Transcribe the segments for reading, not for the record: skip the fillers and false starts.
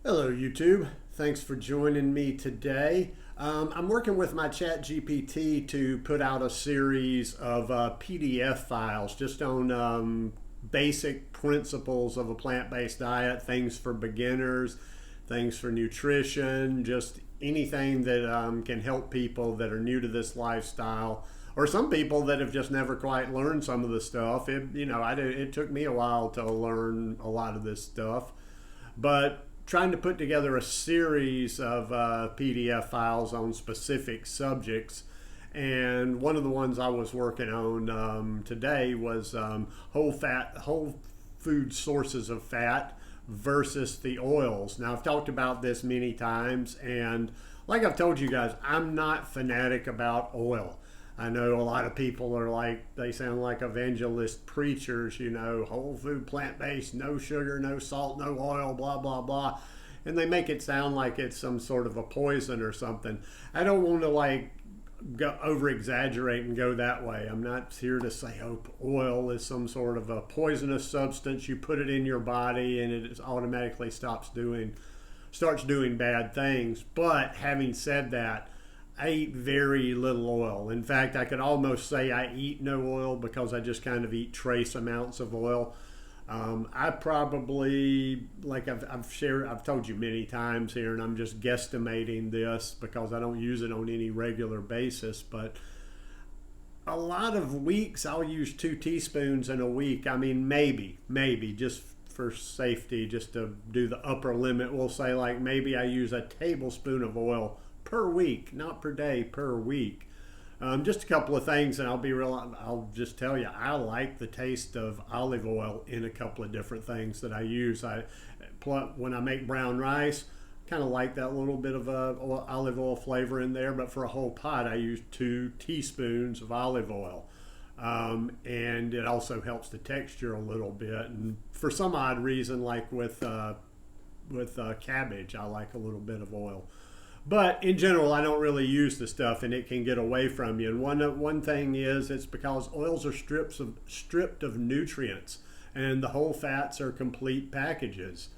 Hello YouTube, thanks for joining me today. I'm working with my chat GPT to put out a series of PDF files just on basic principles of a plant-based diet, things for beginners, things for nutrition, just anything that can help people that are new to this lifestyle, or some people that have just never quite learned some of the stuff. It took me a while to learn a lot of this stuff, but trying to put together a series of PDF files on specific subjects. And one of the ones I was working on today was whole food sources of fat versus the oils. Now, I've talked about this many times, and like I've told you guys, I'm not fanatic about oil. I know a lot of people are like, they sound like evangelist preachers, whole food, plant-based, no sugar, no salt, no oil, blah, blah, blah. And they make it sound like it's some sort of a poison or something. I don't want to go over exaggerate and go that way. I'm not here to say, oh, oil is some sort of a poisonous substance. You put it in your body and it automatically starts doing bad things. But having said that, I eat very little oil. In fact, I could almost say I eat no oil because I just kind of eat trace amounts of oil. I probably, like I've told you many times here, and I'm just guesstimating this because I don't use it on any regular basis, but a lot of weeks I'll use 2 teaspoons in a week. I mean, maybe, just for safety, just to do the upper limit, we'll say like maybe I use a tablespoon of oil per week, not per day, per week. Just a couple of things, and I'll just tell you, I like the taste of olive oil in a couple of different things that I use. When I make brown rice, kind of like that little bit of olive oil flavor in there, but for a whole pot, I use 2 teaspoons of olive oil. And it also helps the texture a little bit. And for some odd reason, like with cabbage, I like a little bit of oil. But in general, I don't really use the stuff, and it can get away from you. And one thing is, it's because oils are stripped of nutrients, and the whole fats are complete packages.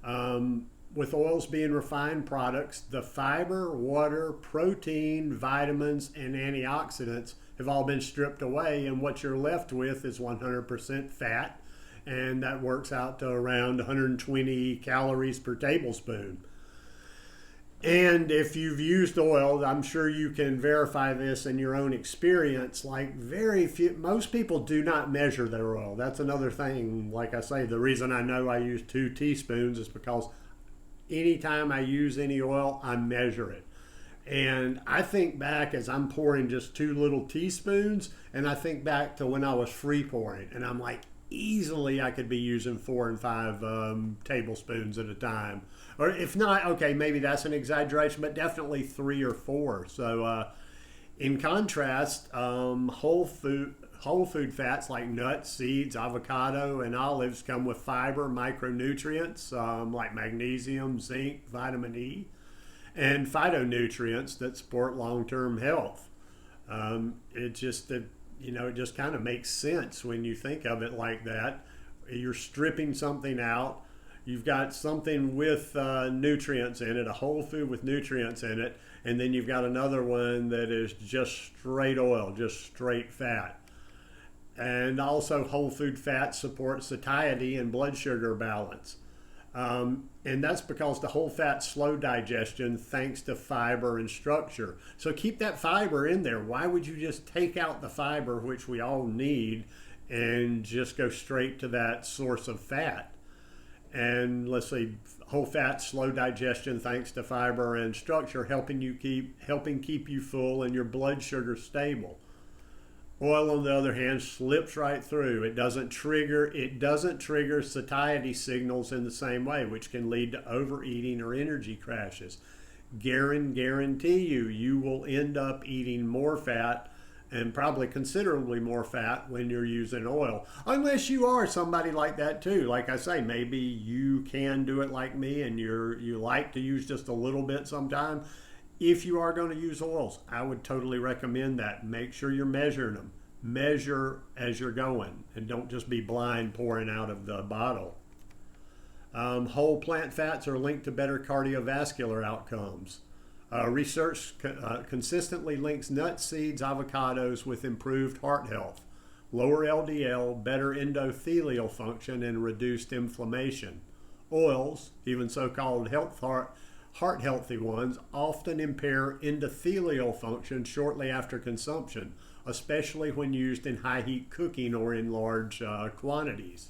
With oils being refined products, the fiber, water, protein, vitamins, and antioxidants have all been stripped away, and what you're left with is 100% fat, and that works out to around 120 calories per tablespoon. And if you've used oil, I'm sure you can verify this in your own experience. Like most people do not measure their oil. That's another thing. Like I say, the reason I know I use 2 teaspoons is because anytime I use any oil, I measure it. And I think back as I'm pouring just 2 little teaspoons, and I think back to when I was free pouring, and I'm like, easily I could be using 4 and 5 tablespoons at a time. Or if not, okay, maybe that's an exaggeration, but definitely 3 or 4. So in contrast, whole food fats like nuts, seeds, avocado, and olives come with fiber, micronutrients like magnesium, zinc, vitamin E, and phytonutrients that support long-term health. It just kind of makes sense when you think of it like that. You're stripping something out. You've got something with nutrients in it, a whole food with nutrients in it, and then you've got another one that is just straight oil, just straight fat. And also whole food fats support satiety and blood sugar balance. And that's because the whole fat slow digestion thanks to fiber and structure. So keep that fiber in there. Why would you just take out the fiber, which we all need, and just go straight to that source of fat? And let's see, whole fat slow digestion thanks to fiber and structure, helping keep you full and your blood sugar stable. Oil, on the other hand, slips right through. It doesn't trigger satiety signals in the same way, which can lead to overeating or energy crashes. Guarantee you will end up eating more fat, and probably considerably more fat, when you're using oil. Unless you are somebody like that too. Like I say, maybe you can do it like me and you like to use just a little bit sometime. If you are going to use oils, I would totally recommend that. Make sure you're measuring them. Measure as you're going, and don't just be blind pouring out of the bottle. Whole plant fats are linked to better cardiovascular outcomes. Research consistently links nuts, seeds, avocados with improved heart health, lower LDL, better endothelial function, and reduced inflammation. Oils, even so-called heart healthy ones, often impair endothelial function shortly after consumption, especially when used in high heat cooking or in large quantities.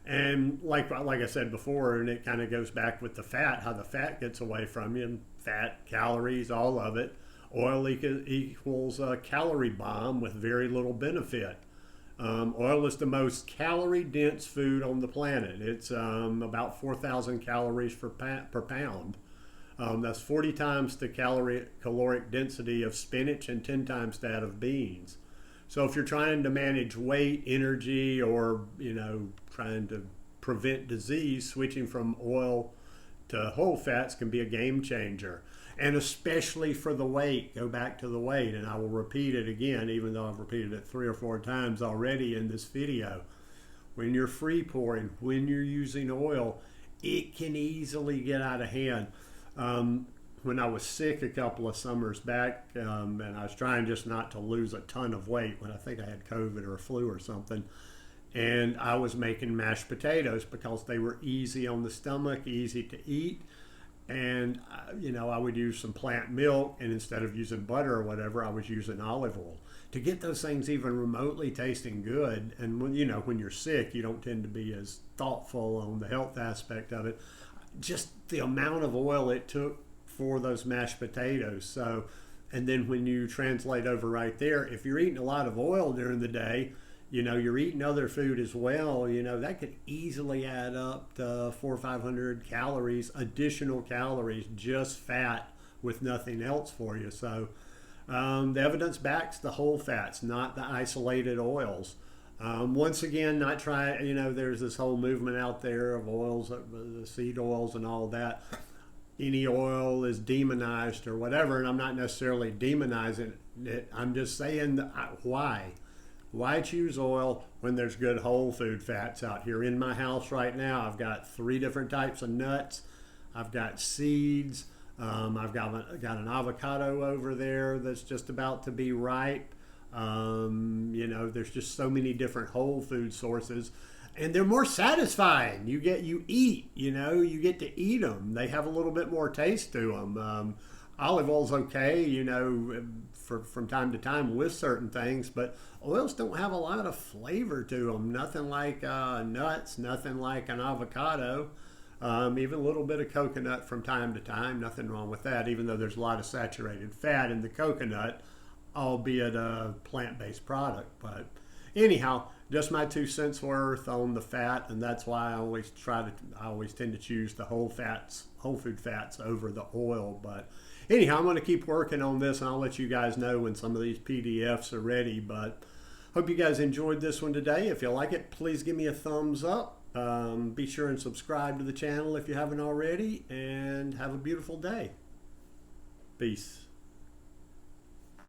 And like I said before, and it kind of goes back with the fat, how the fat gets away from you. Fat, calories, all of it. Oil equals a calorie bomb with very little benefit. Oil is the most calorie-dense food on the planet. It's about 4,000 calories per pound. That's 40 times the caloric density of spinach and 10 times that of beans. So if you're trying to manage weight, energy, or trying to prevent disease, switching from oil to whole fats can be a game changer. And especially for the weight, go back to the weight, and I will repeat it again, even though I've repeated it 3 or 4 times already in this video. When you're free pouring, when you're using oil, it can easily get out of hand. When I was sick a couple of summers back, and I was trying just not to lose a ton of weight when I think I had COVID or a flu or something, and I was making mashed potatoes because they were easy on the stomach, easy to eat. And I would use some plant milk, and instead of using butter or whatever, I was using olive oil to get those things even remotely tasting good. And when you're sick, you don't tend to be as thoughtful on the health aspect of it. Just the amount of oil it took for those mashed potatoes. So, and then when you translate over right there, if you're eating a lot of oil during the day, you're eating other food as well, that could easily add up to 400 or 500 calories, additional calories, just fat with nothing else for you. So the evidence backs the whole fats, not the isolated oils. Once again, not try, there's this whole movement out there of oils, the seed oils and all that. Any oil is demonized or whatever, and I'm not necessarily demonizing it. I'm just saying why. Why choose oil when there's good whole food fats out here? In my house right now, I've got 3 different types of nuts. I've got seeds. I've got an avocado over there that's just about to be ripe. There's just so many different whole food sources, and they're more satisfying. You get to eat them. They have a little bit more taste to them. Olive oil's okay, from time to time with certain things, but oils don't have a lot of flavor to them. Nothing like nuts, nothing like an avocado, even a little bit of coconut from time to time. Nothing wrong with that, even though there's a lot of saturated fat in the coconut, albeit a plant-based product. But anyhow, just my 2 cents worth on the fat, and that's why I always tend to choose the whole food fats over the oil. But anyhow, I'm going to keep working on this, and I'll let you guys know when some of these PDFs are ready. But hope you guys enjoyed this one today. If you like it, please give me a thumbs up. Be sure and subscribe to the channel if you haven't already, and have a beautiful day. Peace.